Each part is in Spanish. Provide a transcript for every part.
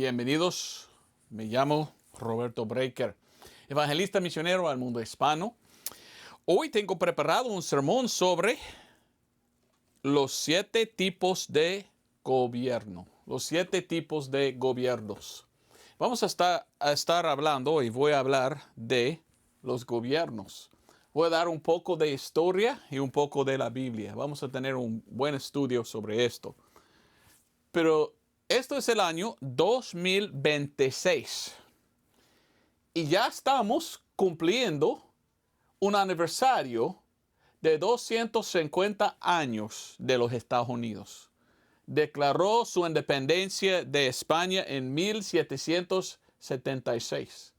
Bienvenidos, me llamo Roberto Breaker, evangelista misionero al mundo hispano. Hoy tengo preparado un sermón sobre los 7 tipos de gobierno, los 7 tipos de gobiernos. Vamos a estar hablando y voy a hablar de los gobiernos. Voy a dar un poco de historia y un poco de la Biblia. Vamos a tener un buen estudio sobre esto. Pero esto es el año 2026 y ya estamos cumpliendo un aniversario de 250 años de los Estados Unidos. Declaró su independencia de España en 1776.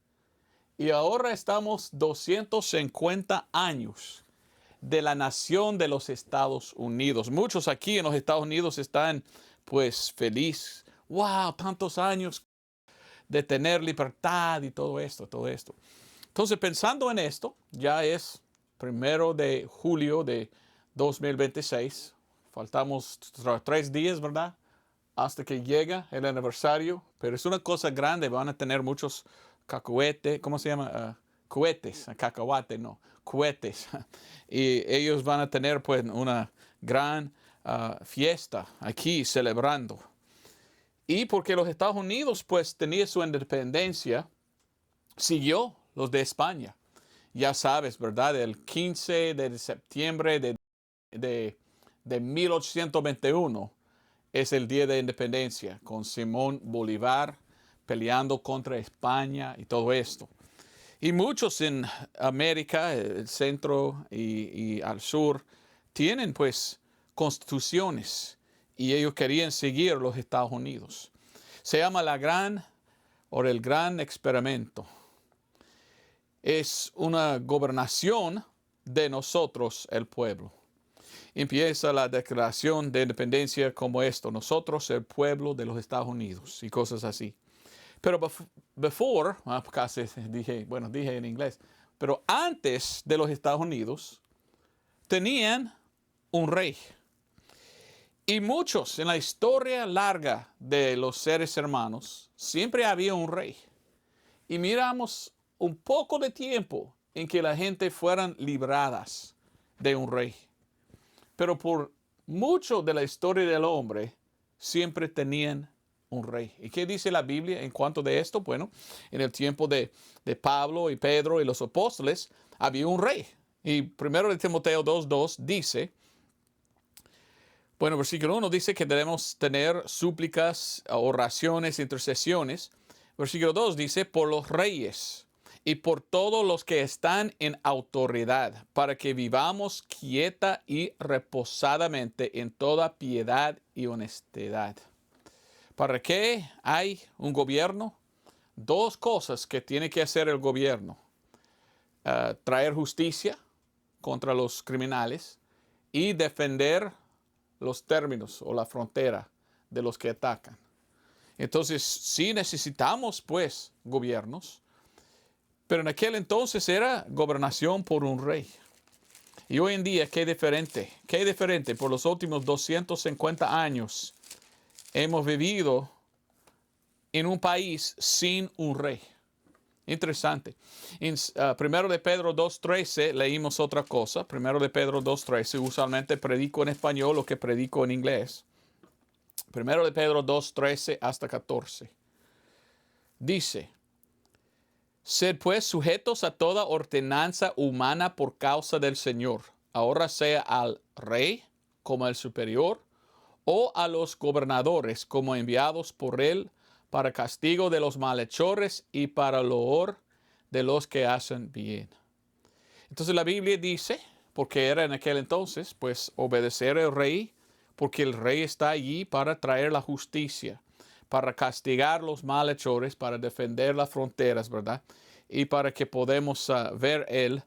Y ahora estamos 250 años de la nación de los Estados Unidos. Muchos aquí en los Estados Unidos están pues feliz. ¡Wow! Tantos años de tener libertad y todo esto. Entonces, pensando en esto, ya es 1 de julio de 2026. Faltamos 3 días, ¿verdad? Hasta que llega el aniversario. Pero es una cosa grande. Van a tener muchos cacahuetes. ¿Cómo se llama? Cohetes. Cacahuate, no. Cohetes. Y ellos van a tener pues una gran fiesta aquí celebrando. Y porque los Estados Unidos pues tenía su independencia, siguió los de España. Ya sabes, ¿verdad? El 15 de septiembre de 1821 es el día de independencia, con Simón Bolívar peleando contra España y todo esto. Y muchos en América, el centro y al sur, tienen pues constituciones y ellos querían seguir los Estados Unidos. Se llama el gran experimento. Es una gobernación de nosotros, el pueblo. Empieza la declaración de independencia como esto: nosotros, el pueblo de los Estados Unidos, y cosas así. Pero dije en inglés, pero antes de los Estados Unidos tenían un rey. Y muchos en la historia larga de los seres humanos siempre había un rey. Y miramos un poco de tiempo en que la gente fueran libradas de un rey. Pero por mucho de la historia del hombre siempre tenían un rey. ¿Y qué dice la Biblia en cuanto de esto? Bueno, en el tiempo de Pablo y Pedro y los apóstoles había un rey. Y 1 de Timoteo 2:2 dice, versículo 1 dice que debemos tener súplicas, oraciones, intercesiones. Versículo 2 dice, por los reyes y por todos los que están en autoridad, para que vivamos quieta y reposadamente en toda piedad y honestidad. ¿Para qué hay un gobierno? 2 cosas que tiene que hacer el gobierno: traer justicia contra los criminales y defender los términos o la frontera de los que atacan. Entonces, sí necesitamos pues gobiernos, pero en aquel entonces era gobernación por un rey. Y hoy en día, qué diferente. Por los últimos 250 años hemos vivido en un país sin un rey. Interesante. En 1 de Pedro 2:13 leímos otra cosa. 1 de Pedro 2:13, usualmente predico en español lo que predico en inglés. 1 de Pedro 2:13 hasta 14. Dice, sed pues sujetos a toda ordenanza humana por causa del Señor, ahora sea al rey como el superior, o a los gobernadores como enviados por él para castigo de los malhechores y para loor de los que hacen bien. Entonces la Biblia dice, porque era en aquel entonces, pues obedecer al rey, porque el rey está allí para traer la justicia, para castigar los malhechores, para defender las fronteras, ¿verdad? Y para que podamos ver él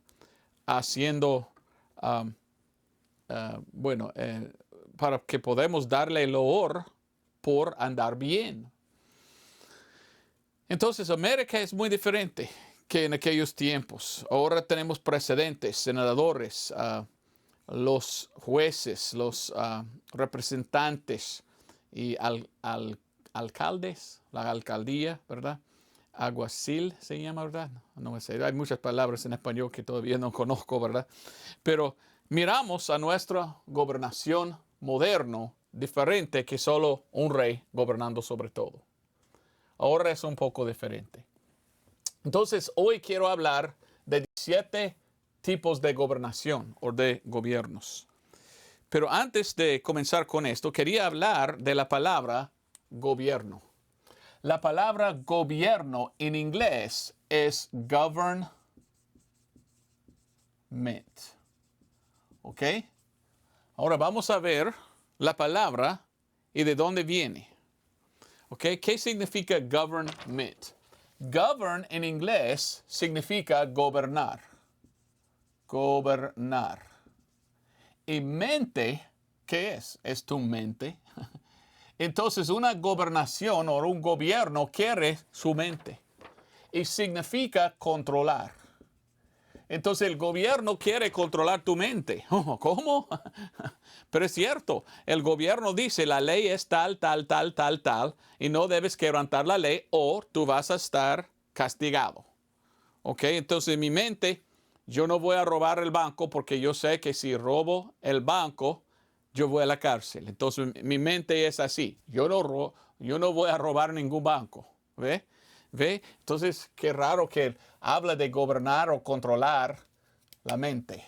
haciendo, para que podamos darle loor por andar bien. Entonces, América es muy diferente que en aquellos tiempos. Ahora tenemos presidentes, senadores, los jueces, los representantes y alcaldes, la alcaldía, ¿verdad? Alguacil se llama, ¿verdad? No sé, hay muchas palabras en español que todavía no conozco, ¿verdad? Pero miramos a nuestra gobernación moderno diferente que solo un rey gobernando sobre todo. Ahora es un poco diferente. Entonces, hoy quiero hablar de 17 tipos de gobernación o de gobiernos. Pero antes de comenzar con esto, quería hablar de la palabra gobierno. La palabra gobierno en inglés es government. ¿Ok? Ahora vamos a ver la palabra y de dónde viene. ¿Ok? ¿Qué significa government? Govern en inglés significa gobernar. Gobernar. Y mente, ¿qué es? Es tu mente. Entonces, una gobernación o un gobierno quiere su mente y significa controlar. Entonces, el gobierno quiere controlar tu mente. ¿Cómo? Pero es cierto, el gobierno dice la ley es tal, tal, tal, tal, tal, y no debes quebrantar la ley o tú vas a estar castigado. ¿Ok? Entonces, en mi mente, yo no voy a robar el banco porque yo sé que si robo el banco, yo voy a la cárcel. Entonces, mi mente es así. Yo no voy a robar ningún banco. ¿Ve? ¿Ve? Entonces, qué raro que habla de gobernar o controlar la mente.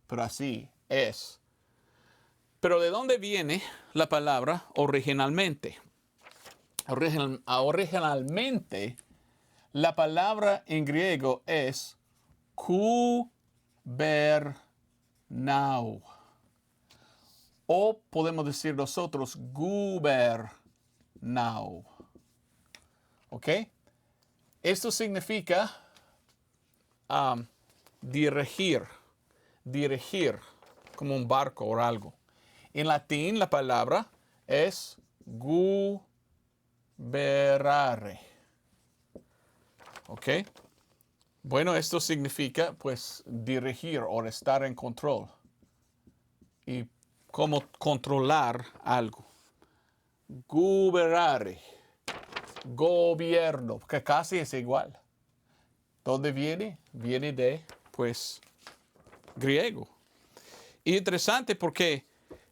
Pero así es. Pero ¿de dónde viene la palabra originalmente? Originalmente, la palabra en griego es kubernao. O podemos decir nosotros gubernao. ¿Ok? Esto significa dirigir, como un barco o algo. En latín la palabra es guberrare. ¿Ok? Bueno, esto significa pues dirigir o estar en control. Y cómo controlar algo. Gubernare. Gobierno, que casi es igual. ¿Dónde viene? Viene de, pues, griego. Y interesante porque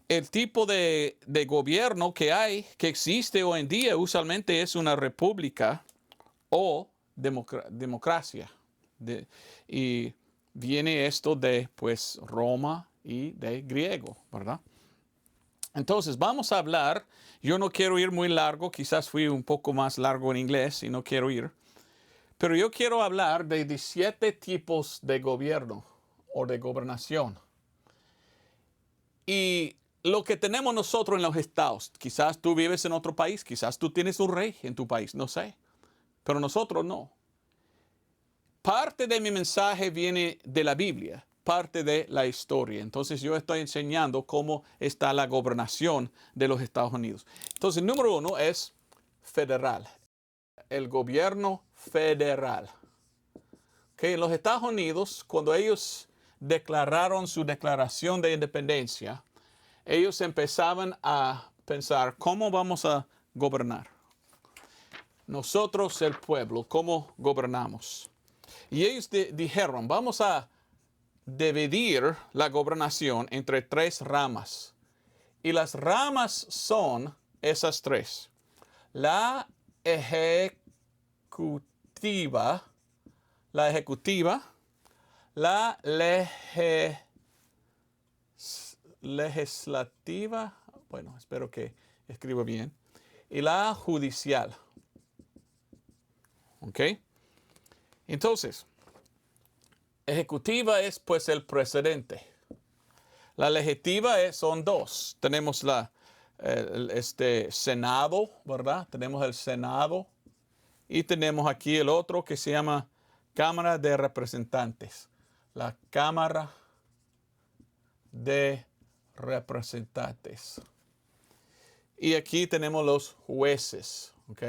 el tipo de gobierno que hay, que existe hoy en día, usualmente es una república o democracia. Y viene esto de, pues, Roma y de griego, ¿verdad? Entonces, vamos a hablar, yo no quiero ir muy largo, quizás fui un poco más largo en inglés y no quiero ir, pero yo quiero hablar de 17 tipos de gobierno o de gobernación. Y lo que tenemos nosotros en los estados, quizás tú vives en otro país, quizás tú tienes un rey en tu país, no sé, pero nosotros no. Parte de mi mensaje viene de la Biblia, parte de la historia. Entonces yo estoy enseñando cómo está la gobernación de los Estados Unidos. Entonces, número 1 es federal, el gobierno federal. Que en los Estados Unidos, cuando ellos declararon su declaración de independencia, ellos empezaban a pensar, ¿cómo vamos a gobernar? Nosotros, el pueblo, ¿cómo gobernamos? Y ellos dijeron, vamos a dividir la gobernación entre 3 ramas. Y las ramas son esas 3. La ejecutiva, la legislativa, bueno, espero que escriba bien, y la judicial. ¿Ok? Entonces, ejecutiva es pues el presidente. La legislativa son 2. Tenemos el Senado, ¿verdad? Tenemos el Senado y tenemos aquí el otro que se llama Cámara de Representantes. La Cámara de Representantes. Y aquí tenemos los jueces, ¿ok?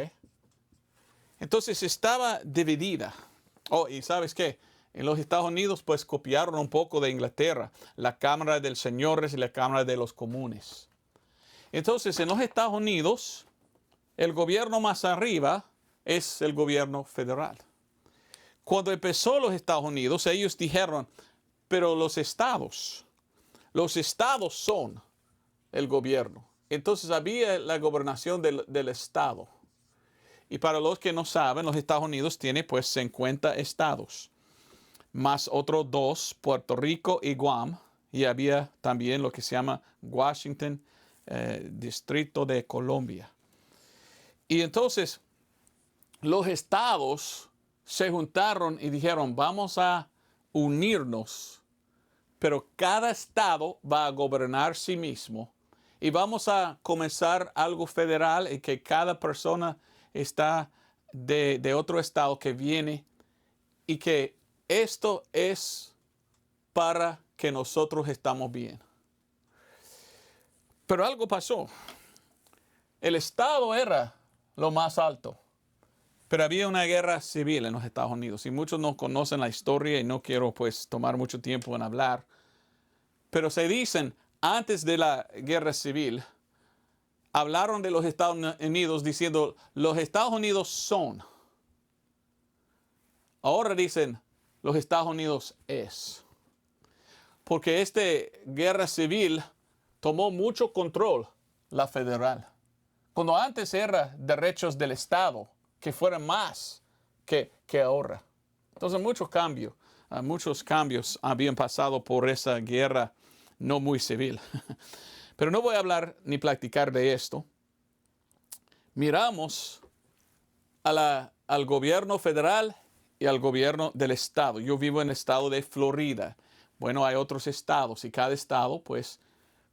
Entonces estaba dividida. Oh, y ¿sabes qué? En los Estados Unidos, pues copiaron un poco de Inglaterra, la Cámara de Señores y la Cámara de los Comunes. Entonces, en los Estados Unidos, el gobierno más arriba es el gobierno federal. Cuando empezó los Estados Unidos, ellos dijeron, pero los estados son el gobierno. Entonces había la gobernación del estado. Y para los que no saben, los Estados Unidos tiene pues 50 estados, más otros 2, Puerto Rico y Guam. Y había también lo que se llama Washington, Distrito de Colombia. Y entonces los estados se juntaron y dijeron, vamos a unirnos, pero cada estado va a gobernar sí mismo. Y vamos a comenzar algo federal y que cada persona está de otro estado que viene y que esto es para que nosotros estamos bien. Pero algo pasó. El estado era lo más alto, pero había una guerra civil en los Estados Unidos y muchos no conocen la historia y no quiero pues tomar mucho tiempo en hablar. Pero se dicen, antes de la guerra civil, hablaron de los Estados Unidos diciendo, los Estados Unidos son. Ahora dicen, los Estados Unidos es. Porque esta guerra civil tomó mucho control, la federal. Cuando antes era derechos del Estado, que fueran más que ahora. Entonces muchos cambios habían pasado por esa guerra no muy civil. Pero no voy a hablar ni platicar de esto. Miramos al gobierno federal y al gobierno del estado. Yo vivo en el estado de Florida. Bueno, hay otros estados y cada estado pues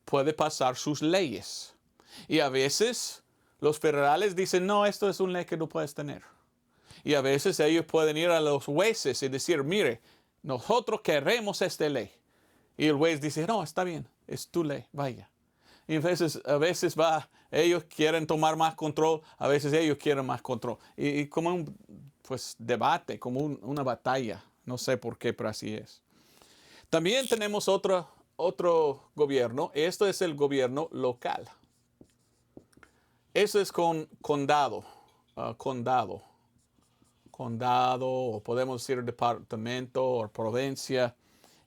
puede pasar sus leyes. Y a veces los federales dicen, no, esto es una ley que no puedes tener. Y a veces ellos pueden ir a los jueces y decir, mire, nosotros queremos esta ley. Y el juez dice, no, está bien, es tu ley, vaya. Y a veces ellos quieren tomar más control, a veces ellos quieren más control. Y como un debate, como una batalla. No sé por qué, pero así es. También tenemos otro gobierno. Esto es el gobierno local. Eso es con condado. Condado, o podemos decir departamento o provincia.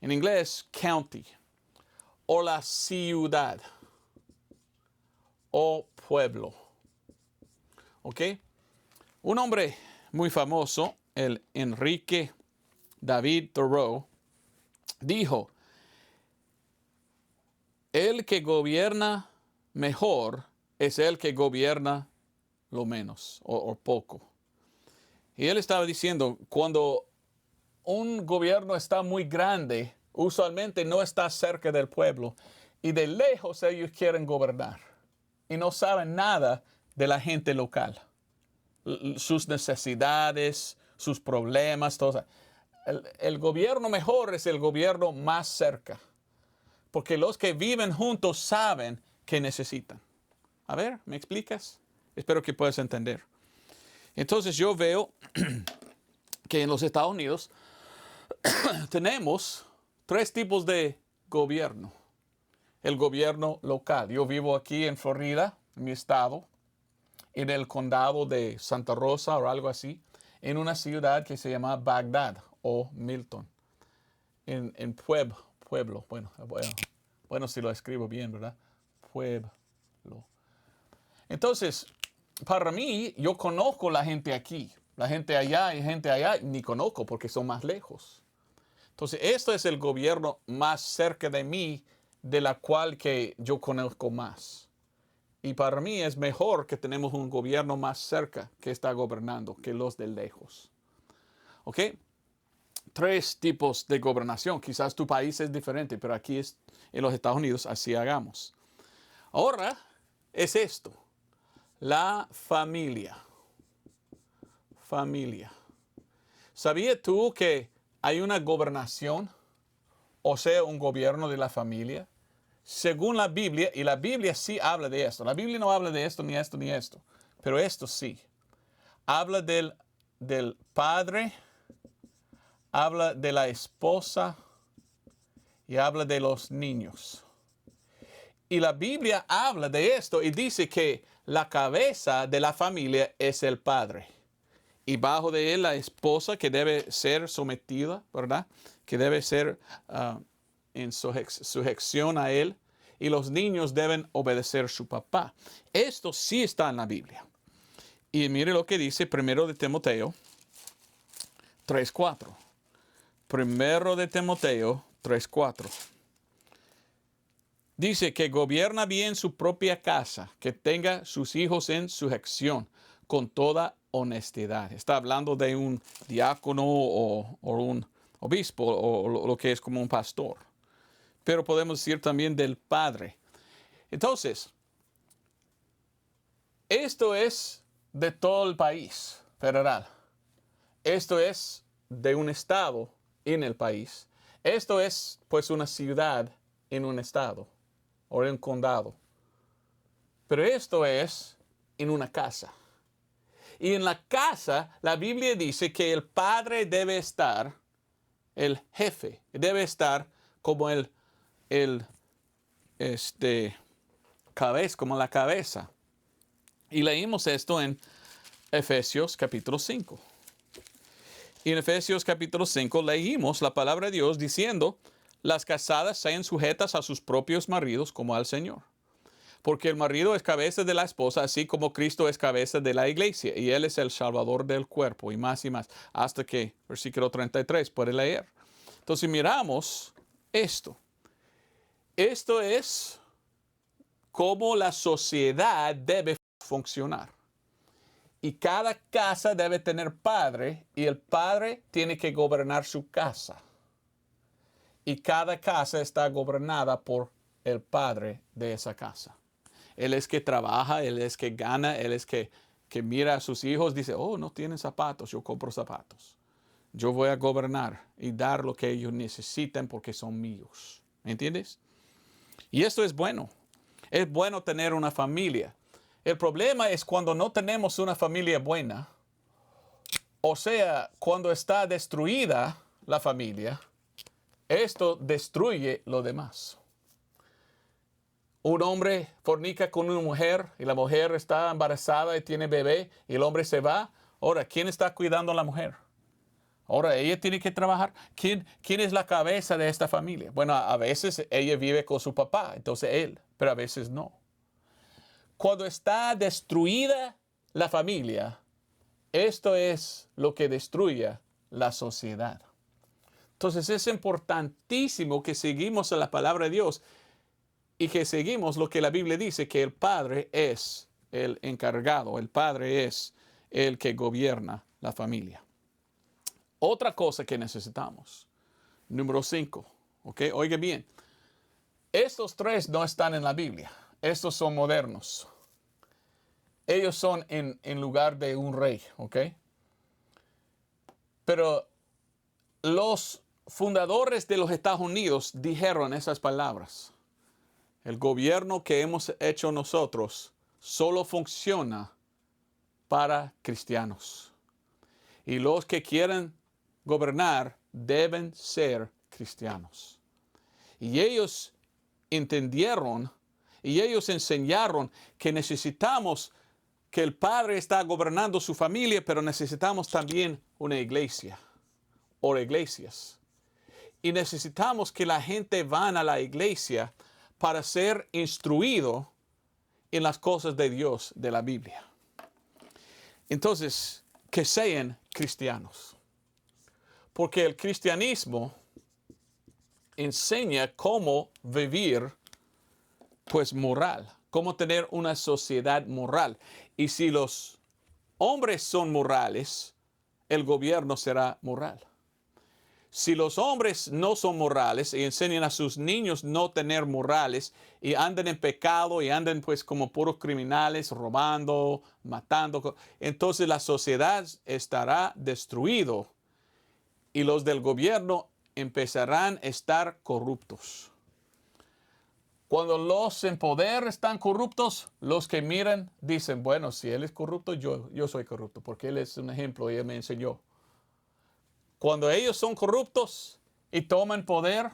En inglés, county. O la ciudad. O pueblo. ¿Ok? Un hombre muy famoso, el Enrique David Thoreau, dijo, el que gobierna mejor es el que gobierna lo menos o poco. Y él estaba diciendo, cuando un gobierno está muy grande, usualmente no está cerca del pueblo y de lejos ellos quieren gobernar y no saben nada de la gente local, sus necesidades, sus problemas, todo. El gobierno mejor es el gobierno más cerca, porque los que viven juntos saben qué necesitan. A ver, ¿me explicas? Espero que puedas entender. Entonces yo veo que en los Estados Unidos tenemos 3 tipos de gobierno. El gobierno local. Yo vivo aquí en Florida, en mi estado, en el condado de Santa Rosa o algo así, en una ciudad que se llama Bagdad o Milton, en Pueblo. Bueno, si lo escribo bien, ¿verdad? Pueblo. Entonces, para mí, yo conozco la gente aquí. La gente allá y gente allá ni conozco porque son más lejos. Entonces, esto es el gobierno más cerca de mí, de la cual que yo conozco más. Y para mí es mejor que tenemos un gobierno más cerca que está gobernando que los de lejos. ¿Ok? 3 tipos de gobernación. Quizás tu país es diferente, pero aquí en los Estados Unidos así hagamos. Ahora es esto. La familia. Familia. ¿Sabías tú que hay una gobernación, o sea, un gobierno de la familia? Según la Biblia, y la Biblia sí habla de esto. La Biblia no habla de esto, ni esto, ni esto. Pero esto sí. Habla del padre, habla de la esposa y habla de los niños. Y la Biblia habla de esto y dice que la cabeza de la familia es el padre. Y bajo de él la esposa que debe ser sometida, ¿verdad? Que debe ser en sujeción a él. Y los niños deben obedecer a su papá. Esto sí está en la Biblia. Y mire lo que dice 1 de Timoteo 3:4. 1 de Timoteo 3:4. Dice que gobierna bien su propia casa, que tenga sus hijos en sujeción, con toda honestidad. Está hablando de un diácono o un obispo o lo que es como un pastor. Pero podemos decir también del padre. Entonces, esto es de todo el país federal. Esto es de un estado en el país. Esto es pues una ciudad en un estado o en un condado. Pero esto es en una casa. Y en la casa, la Biblia dice que el padre debe estar, el jefe, debe estar como cabeza, como la cabeza. Y leímos esto en Efesios capítulo 5. Y en Efesios capítulo 5 leímos la palabra de Dios diciendo, las casadas sean sujetas a sus propios maridos como al Señor. Porque el marido es cabeza de la esposa, así como Cristo es cabeza de la iglesia, y Él es el salvador del cuerpo, y más, hasta que, versículo 33, puede leer. Entonces miramos esto. Esto es cómo la sociedad debe funcionar. Y cada casa debe tener padre, y el padre tiene que gobernar su casa. Y cada casa está gobernada por el padre de esa casa. Él es que trabaja, él es que gana, él es que mira a sus hijos, dice, oh, no tienen zapatos, yo compro zapatos. Yo voy a gobernar y dar lo que ellos necesitan porque son míos. ¿Me entiendes? Y esto es bueno. Es bueno tener una familia. El problema es cuando no tenemos una familia buena, o sea, cuando está destruida la familia, esto destruye lo demás. Un hombre fornica con una mujer y la mujer está embarazada y tiene bebé y el hombre se va. Ahora, ¿quién está cuidando a la mujer? Ahora, ella tiene que trabajar. ¿Quién es la cabeza de esta familia? Bueno, a veces ella vive con su papá, entonces él, pero a veces no. Cuando está destruida la familia, esto es lo que destruye la sociedad. Entonces es importantísimo que seguimos a la palabra de Dios y que seguimos lo que la Biblia dice, que el padre es el encargado, el padre es el que gobierna la familia. Otra cosa que necesitamos, número 5, ¿ok? Oiga bien, estos tres no están en la Biblia, estos son modernos. Ellos son en lugar de un rey, ¿ok? Pero los fundadores de los Estados Unidos dijeron esas palabras. El gobierno que hemos hecho nosotros solo funciona para cristianos. Y los que quieren gobernar deben ser cristianos. Y ellos entendieron y ellos enseñaron que necesitamos que el padre está gobernando su familia, pero necesitamos también una iglesia o iglesias. Y necesitamos que la gente vaya a la iglesia para ser instruido en las cosas de Dios, de la Biblia. Entonces, que sean cristianos. Porque el cristianismo enseña cómo vivir, pues, moral. Cómo tener una sociedad moral. Y si los hombres son morales, el gobierno será moral. Si los hombres no son morales y enseñan a sus niños no tener morales y andan en pecado y andan pues como puros criminales, robando, matando, entonces la sociedad estará destruida y los del gobierno empezarán a estar corruptos. Cuando los en poder están corruptos, los que miran dicen, bueno, si él es corrupto, yo soy corrupto, porque él es un ejemplo y él me enseñó. Cuando ellos son corruptos y toman poder,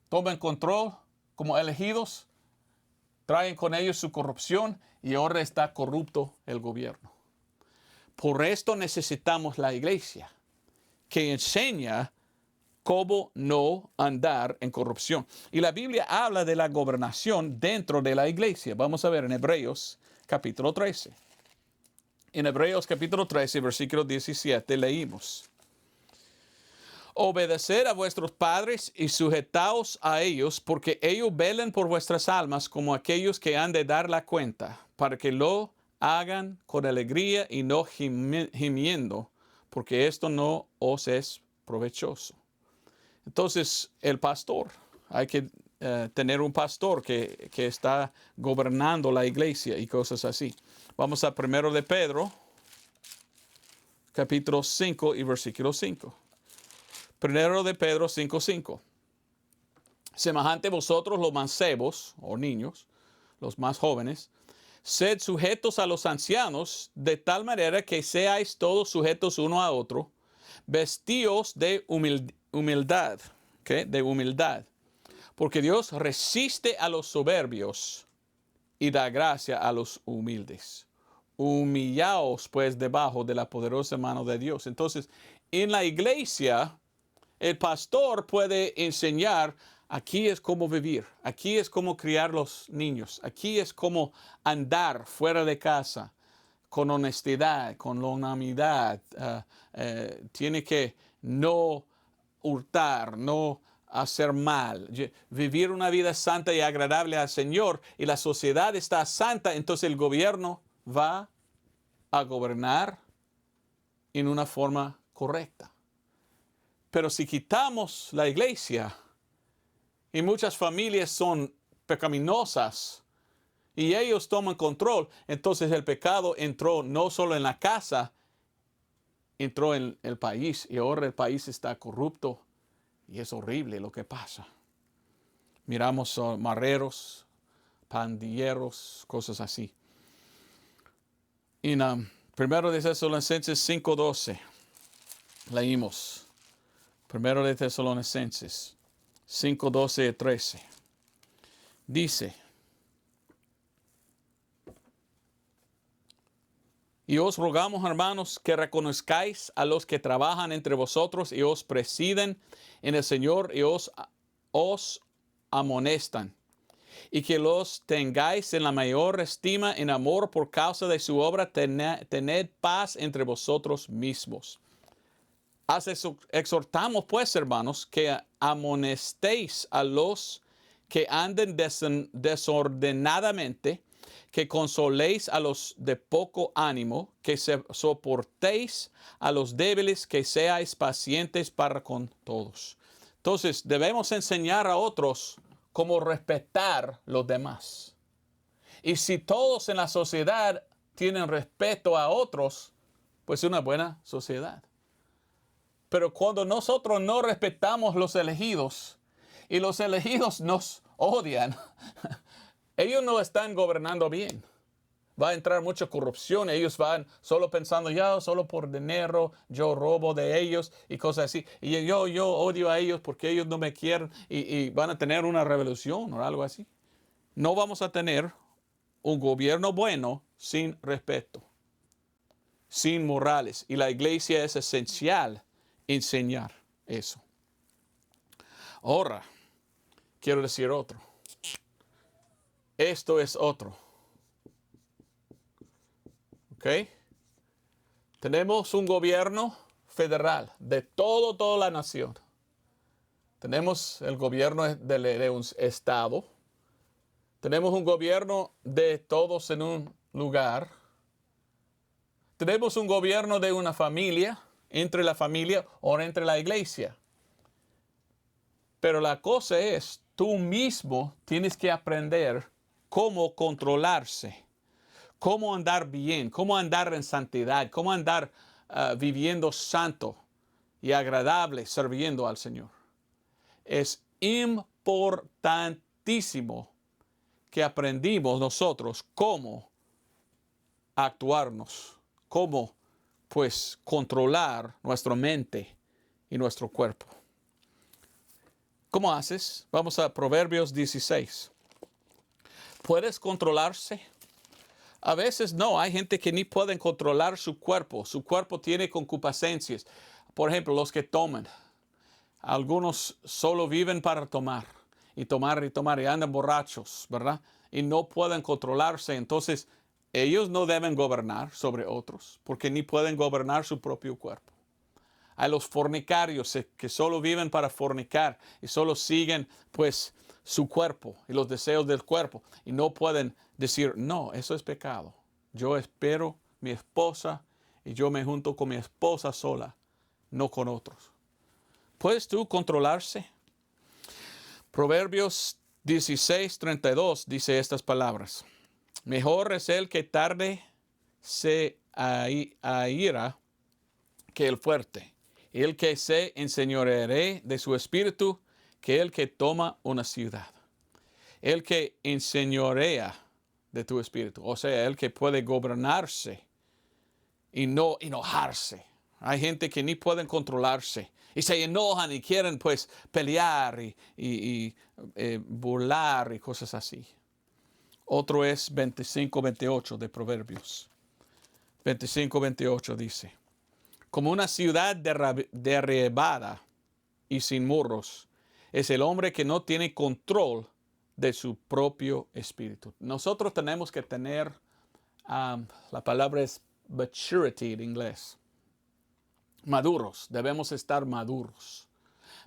toman control como elegidos, traen con ellos su corrupción y ahora está corrupto el gobierno. Por esto necesitamos la iglesia, que enseña cómo no andar en corrupción. Y la Biblia habla de la gobernación dentro de la iglesia. Vamos a ver en Hebreos capítulo 13. En Hebreos capítulo 13, versículo 17, leímos: Obedeced a vuestros padres y sujetaos a ellos, porque ellos velan por vuestras almas como aquellos que han de dar la cuenta, para que lo hagan con alegría y no gimiendo, porque esto no os es provechoso. Entonces, el pastor, hay que tener un pastor que está gobernando la iglesia y cosas así. Vamos a 1 de Pedro, capítulo 5 y versículo 5. 1 de Pedro 5:5. Semejante vosotros los mancebos, o niños, los más jóvenes, sed sujetos a los ancianos, de tal manera que seáis todos sujetos uno a otro, vestíos de humildad, ¿okay? De humildad. Porque Dios resiste a los soberbios y da gracia a los humildes. Humillaos pues debajo de la poderosa mano de Dios. Entonces, en la iglesia, el pastor puede enseñar: aquí es cómo vivir, aquí es cómo criar los niños, aquí es cómo andar fuera de casa, con honestidad, con longanimidad. Tiene que no hurtar, no hacer mal, vivir una vida santa y agradable al Señor. Y la sociedad está santa, entonces el gobierno va a gobernar en una forma correcta. Pero si quitamos la iglesia y muchas familias son pecaminosas y ellos toman control, entonces el pecado entró no solo en la casa, entró en el país, y ahora el país está corrupto y es horrible lo que pasa. Miramos marreros, pandilleros, cosas así. En 1 de Tesalonicenses 5:12 leímos. 1 de Tesalonicenses 5:12 y 13. Dice: Y os rogamos, hermanos, que reconozcáis a los que trabajan entre vosotros y os presiden en el Señor y os amonestan, y que los tengáis en la mayor estima en amor por causa de su obra. Tened paz entre vosotros mismos. Exhortamos pues, hermanos, que amonestéis a los que anden desordenadamente, que consoléis a los de poco ánimo, que soportéis a los débiles, que seáis pacientes para con todos. Entonces, debemos enseñar a otros cómo respetar los demás. Y si todos en la sociedad tienen respeto a otros, pues es una buena sociedad. Pero cuando nosotros no respetamos los elegidos y los elegidos nos odian, ellos no están gobernando bien. Va a entrar mucha corrupción. Ellos van solo pensando: ya, solo por dinero, yo robo de ellos y cosas así. Y yo odio a ellos porque ellos no me quieren, y van a tener una revolución o algo así. No vamos a tener un gobierno bueno sin respeto, sin morales. Y la iglesia es esencial enseñar eso. Ahora, quiero decir otro. Esto es otro. ¿Ok? Tenemos un gobierno federal de toda la nación. Tenemos el gobierno de un estado. Tenemos un gobierno de todos en un lugar. Tenemos un gobierno de una familia, entre la familia o entre la iglesia. Pero la cosa es, tú mismo tienes que aprender cómo controlarse, cómo andar bien, cómo andar en santidad, cómo andar viviendo santo y agradable, sirviendo al Señor. Es importantísimo que aprendimos nosotros cómo actuarnos, cómo pues controlar nuestra mente y nuestro cuerpo. ¿Cómo haces? Vamos a Proverbios 16. ¿Puedes controlarse? A veces no, hay gente que ni pueden controlar su cuerpo. Su cuerpo tiene concupiscencias. Por ejemplo, los que toman. Algunos solo viven para tomar y tomar y tomar y andan borrachos, ¿verdad? Y no pueden controlarse. Entonces, ellos no deben gobernar sobre otros porque ni pueden gobernar su propio cuerpo. Hay los fornicarios que solo viven para fornicar y solo siguen pues su cuerpo y los deseos del cuerpo y no pueden decir, no, eso es pecado. Yo espero mi esposa y yo me junto con mi esposa sola, no con otros. ¿Puedes tú controlarse? Proverbios 16:32 dice estas palabras. Mejor es el que tarde se aira que el fuerte. El que se enseñoreará de su espíritu que el que toma una ciudad. El que enseñorea de tu espíritu. O sea, el que puede gobernarse y no enojarse. Hay gente que ni pueden controlarse y se enojan y quieren pues pelear y burlar y cosas así. Otro es 25:28 de Proverbios. 25:28 dice, como una ciudad derribada y sin muros es el hombre que no tiene control de su propio espíritu. Nosotros tenemos que tener, la palabra es maturity en inglés. Maduros, debemos estar maduros.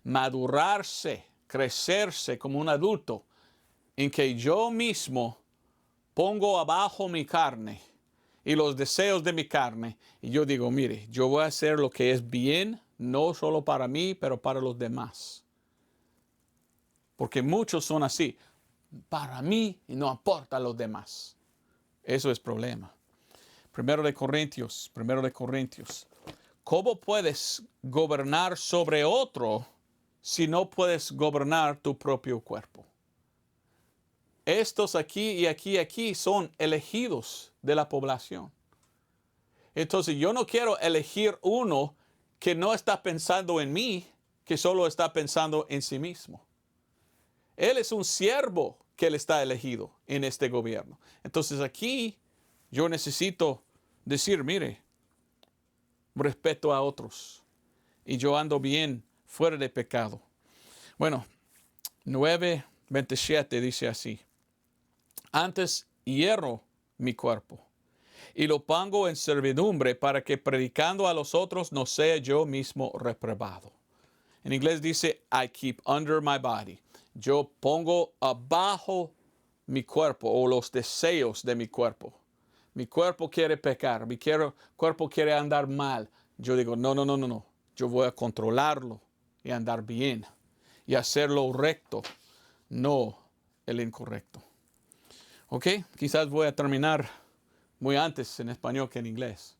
Madurarse, crecerse como un adulto en que yo mismo pongo abajo mi carne y los deseos de mi carne y yo digo, mire, yo voy a hacer lo que es bien, no solo para mí, pero para los demás. Porque muchos son así, para mí y no aporta a los demás. Eso es problema. Primero de Corintios. ¿Cómo puedes gobernar sobre otro si no puedes gobernar tu propio cuerpo? Estos aquí y aquí son elegidos de la población. Entonces yo no quiero elegir uno que no está pensando en mí, que solo está pensando en sí mismo. Él es un siervo que él está elegido en este gobierno. Entonces aquí yo necesito decir, mire, respeto a otros y yo ando bien fuera de pecado. Bueno, 9:27 dice así. Antes hierro mi cuerpo y lo pongo en servidumbre para que predicando a los otros no sea yo mismo reprobado. En inglés dice, I keep under my body. Yo pongo abajo mi cuerpo o los deseos de mi cuerpo. Mi cuerpo quiere pecar, mi cuerpo quiere andar mal. Yo digo, no. Yo voy a controlarlo y andar bien y hacer lo recto, no el incorrecto. Ok, quizás voy a terminar muy antes en español que en inglés.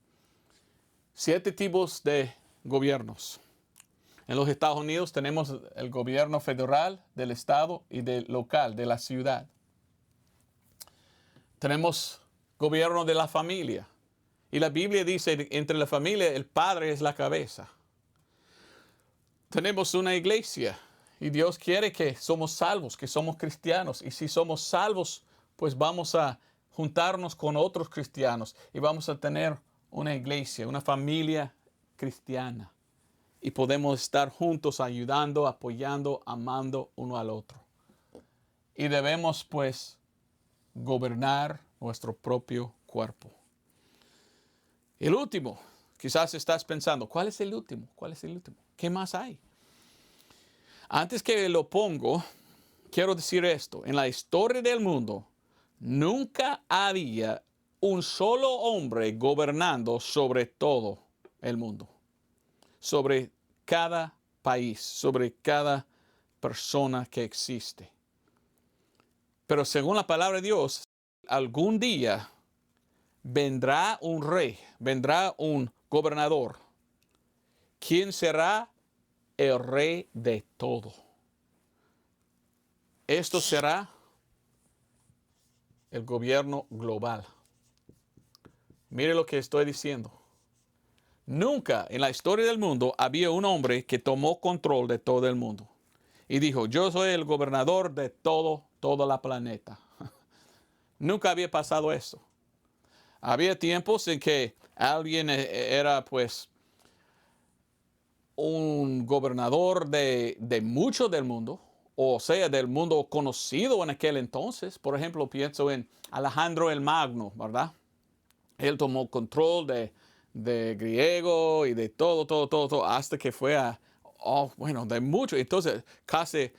7 tipos de gobiernos. En los Estados Unidos tenemos el gobierno federal, del estado y del local, de la ciudad. Tenemos gobierno de la familia. Y la Biblia dice, entre la familia, el padre es la cabeza. Tenemos una iglesia y Dios quiere que somos salvos, que somos cristianos. Y si somos salvos, pues vamos a juntarnos con otros cristianos y vamos a tener una iglesia, una familia cristiana. Y podemos estar juntos ayudando, apoyando, amando uno al otro. Y debemos pues gobernar nuestro propio cuerpo. El último, quizás estás pensando, ¿cuál es el último? ¿Qué más hay? Antes que lo pongo, quiero decir esto. En la historia del mundo, nunca había un solo hombre gobernando sobre todo el mundo. Sobre cada país, sobre cada persona que existe. Pero según la palabra de Dios, algún día vendrá un rey, vendrá un gobernador. ¿Quién será el rey de todo? Esto será el gobierno global. Mire lo que estoy diciendo. Nunca en la historia del mundo había un hombre que tomó control de todo el mundo. Y dijo, yo soy el gobernador de toda la planeta. Nunca había pasado eso. Había tiempos en que alguien era pues un gobernador de mucho del mundo, o sea, del mundo conocido en aquel entonces. Por ejemplo, pienso en Alejandro el Magno, ¿verdad? Él tomó control de griego y de todo, hasta que fue de mucho. Entonces, casi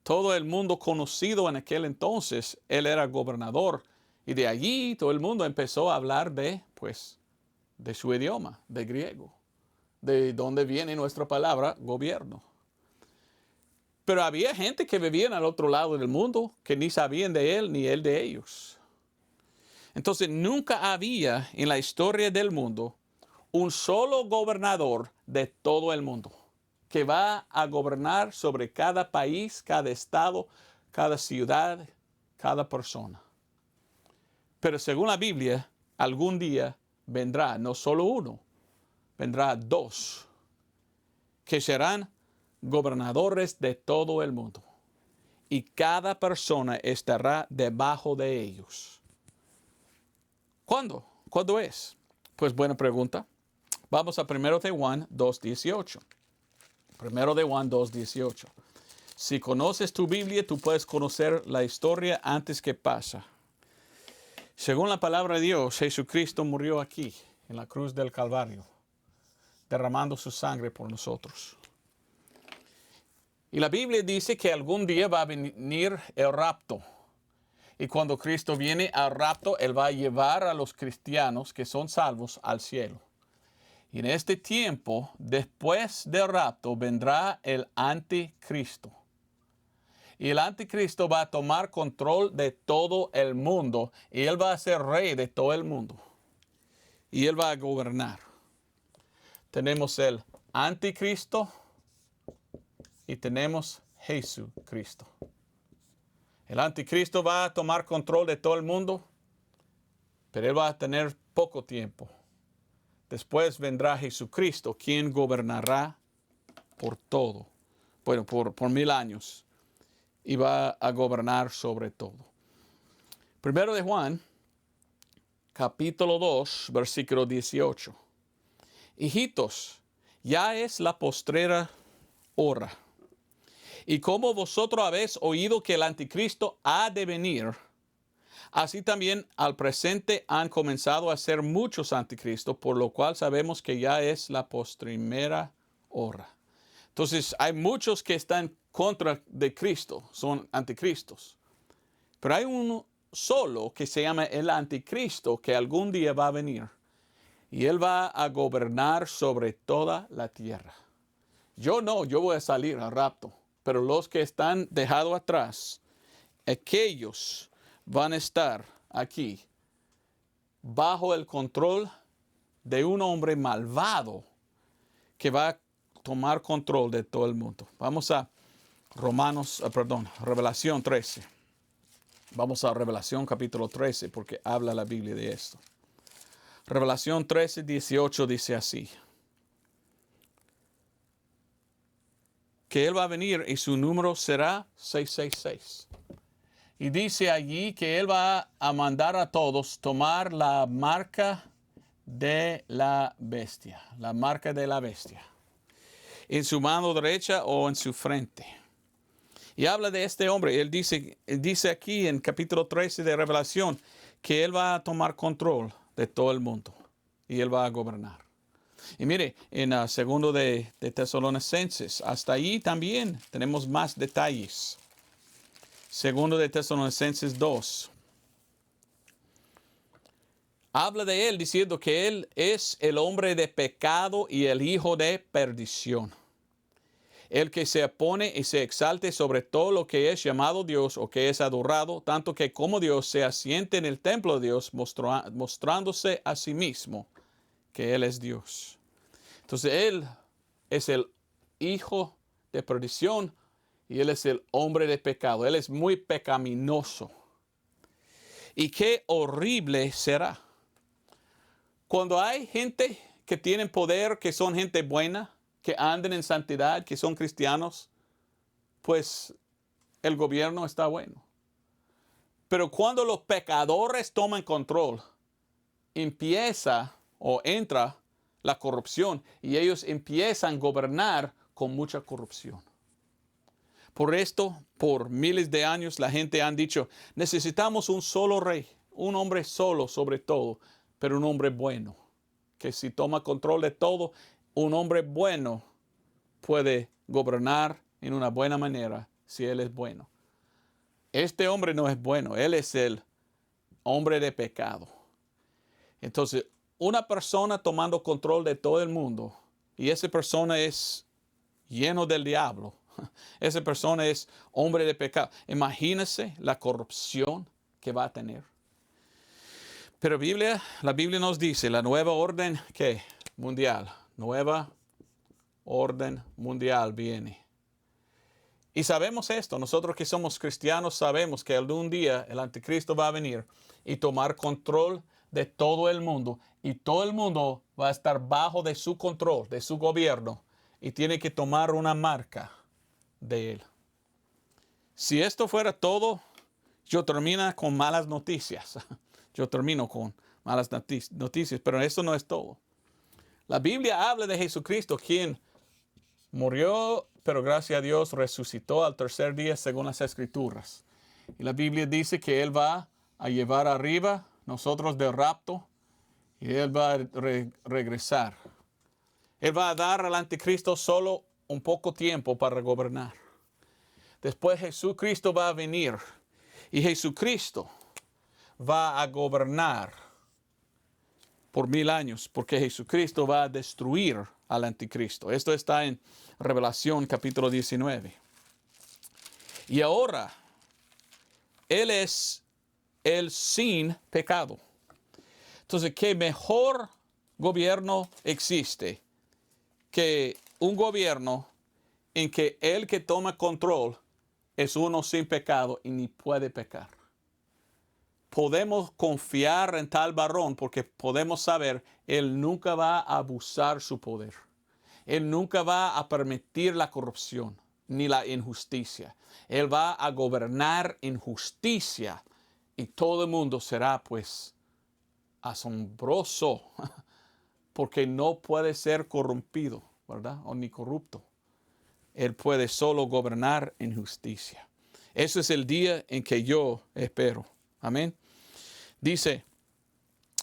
todo el mundo conocido en aquel entonces, él era gobernador. Y de allí todo el mundo empezó a hablar de su idioma, de griego, de donde viene nuestra palabra gobierno. Pero había gente que vivía al otro lado del mundo que ni sabían de él ni él de ellos. Entonces nunca había en la historia del mundo un solo gobernador de todo el mundo que va a gobernar sobre cada país, cada estado, cada ciudad, cada persona. Pero según la Biblia, algún día vendrá no solo uno, vendrá dos, que serán gobernadores de todo el mundo. Y cada persona estará debajo de ellos. ¿Cuándo? ¿Cuándo es? Pues buena pregunta. Vamos a 1 de Juan 2:18. 1 de Juan 2:18. Si conoces tu Biblia, tú puedes conocer la historia antes que pasa. Según la palabra de Dios, Jesucristo murió aquí, en la cruz del Calvario, derramando su sangre por nosotros. Y la Biblia dice que algún día va a venir el rapto. Y cuando Cristo viene al rapto, Él va a llevar a los cristianos que son salvos al cielo. Y en este tiempo, después del rapto, vendrá el anticristo. Y el anticristo va a tomar control de todo el mundo. Y él va a ser rey de todo el mundo. Y él va a gobernar. Tenemos el anticristo y tenemos Jesucristo. El anticristo va a tomar control de todo el mundo, pero él va a tener poco tiempo. Después vendrá Jesucristo, quien gobernará por todo. Bueno, por 1000 años. Y va a gobernar sobre todo. 1 de Juan, capítulo 2, versículo 18. Hijitos, ya es la postrera hora. Y como vosotros habéis oído que el anticristo ha de venir, así también al presente han comenzado a ser muchos anticristos, por lo cual sabemos que ya es la postrera hora. Entonces hay muchos que están contra de Cristo, son anticristos. Pero hay uno solo que se llama el anticristo que algún día va a venir. Y él va a gobernar sobre toda la tierra. Yo voy a salir al rapto. Pero los que están dejados atrás, aquellos van a estar aquí bajo el control de un hombre malvado que va a tomar control de todo el mundo. Vamos a Revelación 13. Vamos a Revelación capítulo 13 porque habla la Biblia de esto. Revelación 13, 18 dice así. Que él va a venir y su número será 666. Y dice allí que él va a mandar a todos tomar la marca de la bestia. La marca de la bestia. En su mano derecha o en su frente. Y habla de este hombre. Él dice aquí en capítulo 13 de Revelación que él va a tomar control de todo el mundo. Y él va a gobernar. Y mire, en segundo de Tesalonicenses, hasta ahí también tenemos más detalles. Segundo de Tesalonicenses 2. Habla de él diciendo que él es el hombre de pecado y el hijo de perdición. El que se opone y se exalte sobre todo lo que es llamado Dios o que es adorado, tanto que como Dios se asiente en el templo de Dios, mostrándose a sí mismo que Él es Dios. Entonces Él es el hijo de perdición y Él es el hombre de pecado. Él es muy pecaminoso. Y qué horrible será cuando hay gente que tiene poder, que son gente buena, que andan en santidad, que son cristianos, pues el gobierno está bueno. Pero cuando los pecadores toman control, empieza o entra la corrupción y ellos empiezan a gobernar con mucha corrupción. Por esto, por miles de años, la gente ha dicho, necesitamos un solo rey, un hombre solo sobre todo, pero un hombre bueno, que si toma control de todo, un hombre bueno puede gobernar en una buena manera si él es bueno. Este hombre no es bueno, él es el hombre de pecado. Entonces, una persona tomando control de todo el mundo y esa persona es lleno del diablo. Esa persona es hombre de pecado. Imagínese la corrupción que va a tener. Pero la Biblia nos dice, la nueva orden ¿qué? Mundial. Nueva orden mundial viene. Y sabemos esto, nosotros que somos cristianos sabemos que algún día el anticristo va a venir y tomar control de todo el mundo. Y todo el mundo va a estar bajo de su control, de su gobierno. Y tiene que tomar una marca de él. Si esto fuera todo, yo termino con malas noticias. Yo termino con malas noticias, pero eso no es todo. La Biblia habla de Jesucristo, quien murió, pero gracias a Dios resucitó al tercer día según las Escrituras. Y la Biblia dice que Él va a llevar arriba nosotros del rapto y Él va a regresar. Él va a dar al anticristo solo un poco tiempo para gobernar. Después Jesucristo va a venir y Jesucristo va a gobernar por 1000 años, porque Jesucristo va a destruir al anticristo. Esto está en Revelación capítulo 19. Y ahora, Él es el sin pecado. Entonces, ¿qué mejor gobierno existe que un gobierno en que el que toma control es uno sin pecado y ni puede pecar? Podemos confiar en tal varón porque podemos saber, él nunca va a abusar su poder. Él nunca va a permitir la corrupción ni la injusticia. Él va a gobernar en justicia y todo el mundo será pues asombroso porque no puede ser corrompido, ¿verdad? O ni corrupto. Él puede solo gobernar en justicia. Ese es el día en que yo espero. Amén. Dice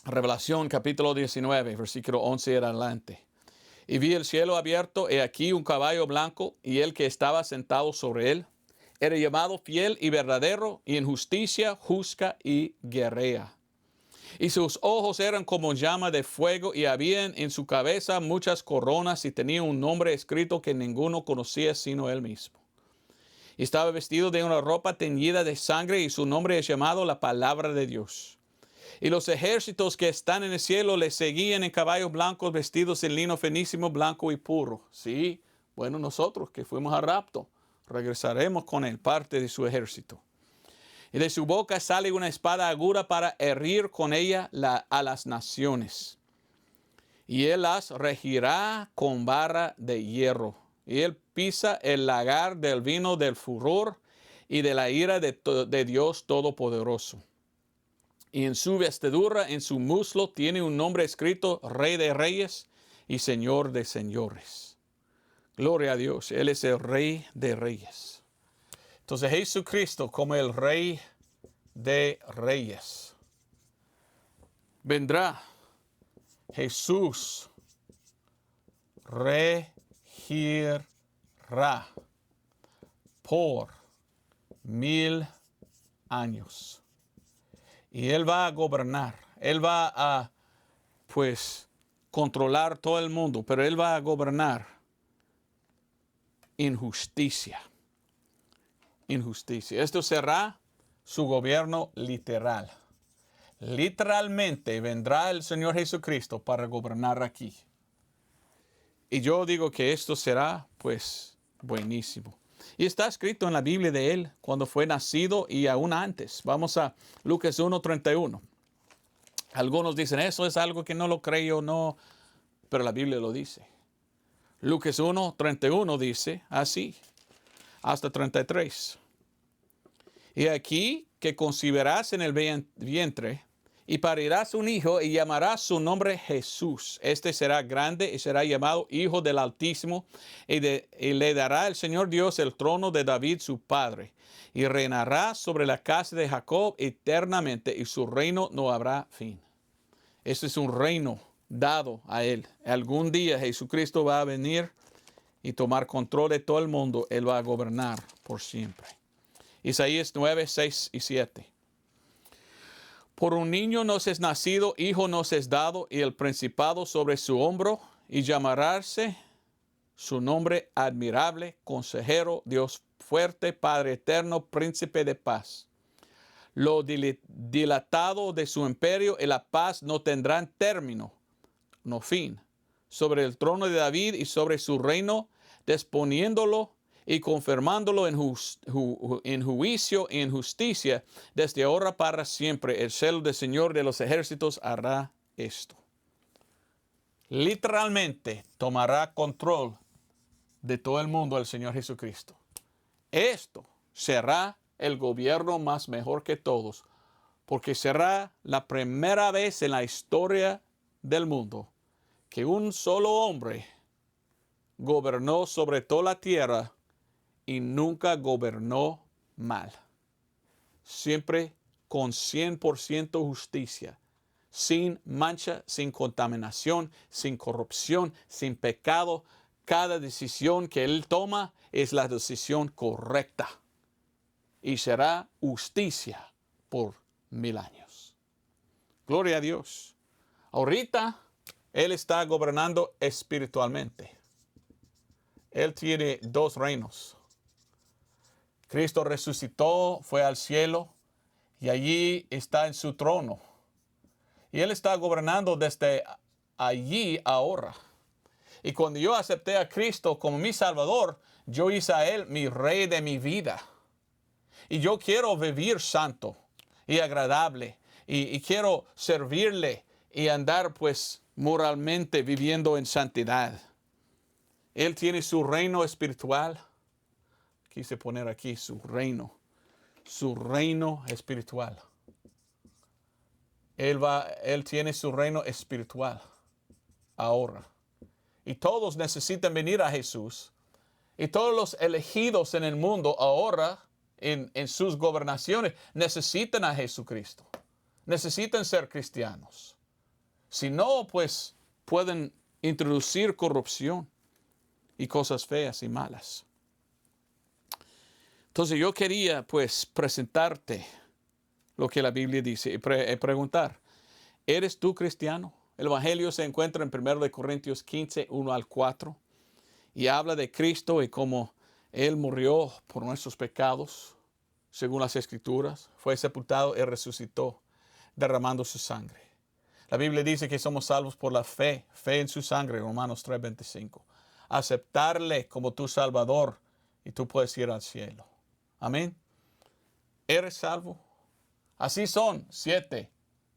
Revelación capítulo 19, versículo 11 en adelante. Y vi el cielo abierto, y aquí un caballo blanco, y el que estaba sentado sobre él era llamado Fiel y Verdadero, y en justicia juzga y guerrea. Y sus ojos eran como llama de fuego, y habían en su cabeza muchas coronas, y tenía un nombre escrito que ninguno conocía sino él mismo. Y estaba vestido de una ropa teñida de sangre, y su nombre es llamado la Palabra de Dios. Y los ejércitos que están en el cielo le seguían en caballos blancos, vestidos en lino finísimo, blanco y puro. Sí, bueno, nosotros que fuimos a rapto, regresaremos con él, parte de su ejército. Y de su boca sale una espada aguda para herir con ella a las naciones. Y él las regirá con vara de hierro. Y él pisa el lagar del vino del furor y de la ira de Dios Todopoderoso. Y en su vestidura, en su muslo, tiene un nombre escrito, Rey de Reyes y Señor de Señores. Gloria a Dios, Él es el Rey de Reyes. Entonces Jesucristo como el Rey de Reyes. Vendrá Jesús, regirá por 1000 años. Y Él va a gobernar. Él va a, pues, controlar todo el mundo. Pero Él va a gobernar en justicia. En justicia. Esto será su gobierno literal. Literalmente vendrá el Señor Jesucristo para gobernar aquí. Y yo digo que esto será, pues, buenísimo. Y está escrito en la Biblia de Él cuando fue nacido y aún antes. Vamos a Lucas 1:31. Algunos dicen, eso es algo que no lo creo, no. Pero la Biblia lo dice. Lucas 1:31 dice así, hasta 33. Y aquí que concebirás en el vientre y parirás un hijo y llamarás su nombre Jesús. Este será grande y será llamado Hijo del Altísimo y le dará el Señor Dios el trono de David su padre y reinará sobre la casa de Jacob eternamente y su reino no habrá fin. Este es un reino dado a él. Algún día Jesucristo va a venir y tomar control de todo el mundo. Él va a gobernar por siempre. Isaías 9, 6 y 7. Por un niño nos es nacido, hijo nos es dado, y el principado sobre su hombro, y llamarse su nombre admirable, consejero, Dios fuerte, Padre eterno, príncipe de paz. Lo dilatado de su imperio y la paz no tendrán término, no fin, sobre el trono de David y sobre su reino, disponiéndolo y confirmándolo en juicio y en justicia, desde ahora para siempre. El celo del Señor de los ejércitos hará esto. Literalmente tomará control de todo el mundo el Señor Jesucristo. Esto será el gobierno más mejor que todos, porque será la primera vez en la historia del mundo que un solo hombre gobernó sobre toda la tierra y nunca gobernó mal. Siempre con 100% justicia, sin mancha, sin contaminación, sin corrupción, sin pecado. Cada decisión que él toma es la decisión correcta y será justicia por 1000 años. Gloria a Dios. Ahorita él está gobernando espiritualmente. Él tiene 2 reinos. Cristo resucitó, fue al cielo y allí está en su trono. Y Él está gobernando desde allí ahora. Y cuando yo acepté a Cristo como mi Salvador, yo hice a Él mi Rey de mi vida. Y yo quiero vivir santo y agradable. Y quiero servirle y andar pues moralmente viviendo en santidad. Él tiene su reino espiritual. Quise poner aquí su reino espiritual. Él tiene su reino espiritual ahora. Y todos necesitan venir a Jesús. Y todos los elegidos en el mundo ahora, en sus gobernaciones, necesitan a Jesucristo. Necesitan ser cristianos. Si no, pues pueden introducir corrupción y cosas feas y malas. Entonces yo quería pues presentarte lo que la Biblia dice y preguntar, ¿eres tú cristiano? El Evangelio se encuentra en 1 Corintios 15, 1 al 4 y habla de Cristo y cómo Él murió por nuestros pecados, según las Escrituras, fue sepultado y resucitó, derramando su sangre. La Biblia dice que somos salvos por la fe en su sangre, Romanos 3:25. Aceptarle como tu Salvador y tú puedes ir al cielo. Amén. ¿Eres salvo? Así son 7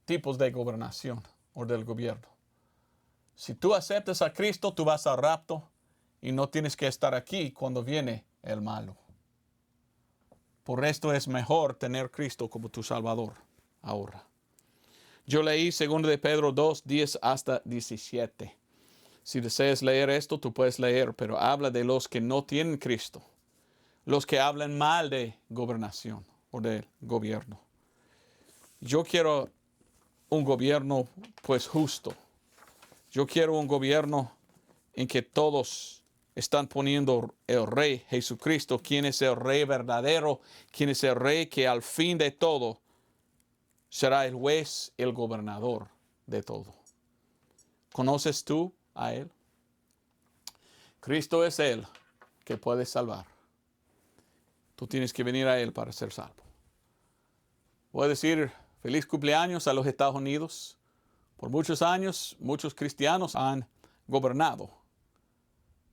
tipos de gobernación o del gobierno. Si tú aceptas a Cristo, tú vas al rapto y no tienes que estar aquí cuando viene el malo. Por esto es mejor tener Cristo como tu Salvador ahora. Yo leí 2 de Pedro 2, 10 hasta 17. Si deseas leer esto, tú puedes leer, pero habla de los que no tienen Cristo. Los que hablan mal de gobernación o del gobierno. Yo quiero un gobierno pues justo. Yo quiero un gobierno en que todos están poniendo el Rey Jesucristo, quien es el Rey verdadero, quien es el Rey que al fin de todo será el juez, el gobernador de todo. ¿Conoces tú a Él? Cristo es Él que puede salvar. Tú tienes que venir a Él para ser salvo. Voy a decir feliz cumpleaños a los Estados Unidos. Por muchos años, muchos cristianos han gobernado.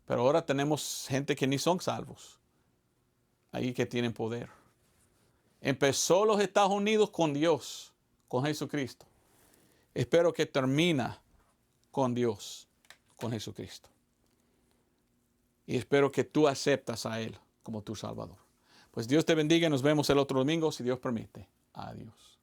Pero ahora tenemos gente que ni son salvos. Ahí que tienen poder. Empezó los Estados Unidos con Dios, con Jesucristo. Espero que termina con Dios, con Jesucristo. Y espero que tú aceptas a Él como tu Salvador. Pues Dios te bendiga y nos vemos el otro domingo, si Dios permite. Adiós.